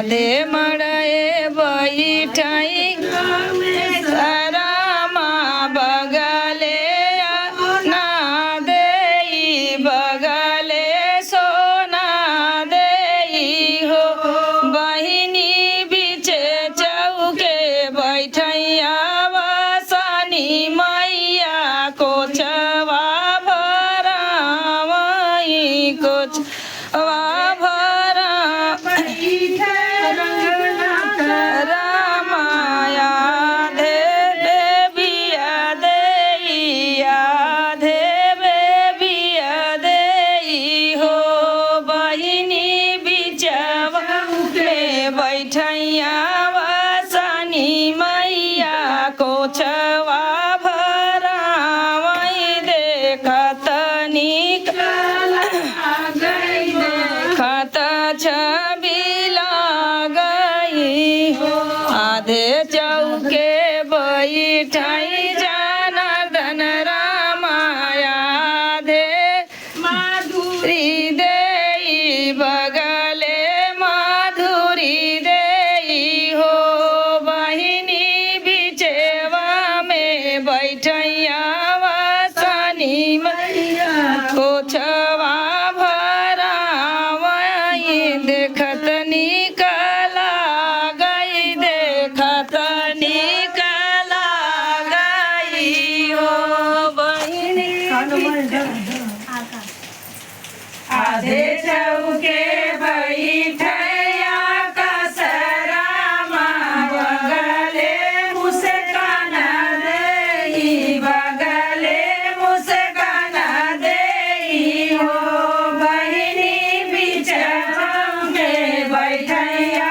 आधे मड़े बैठाई रामा बगले ना दे बगले सोना दे हो बहिनी बिचे चौके बैठैया वसानी मैया को छवा भरावई को छवा बैठैया वसानी मैया को छवा भरावई देखत निक देखत छवि लगई आधे चौके बैठाई जनार्दन रामाया आधे माधुरी देई बगले बैठैया वसानी मैया को छवा भरावई देखत निकला गई देखत निकला गई हो बहिनी आधे चौके बैठैया कसरामा बगले मुस्कान बगले मुस्कान दे हो बहिनी बिच में बैठैया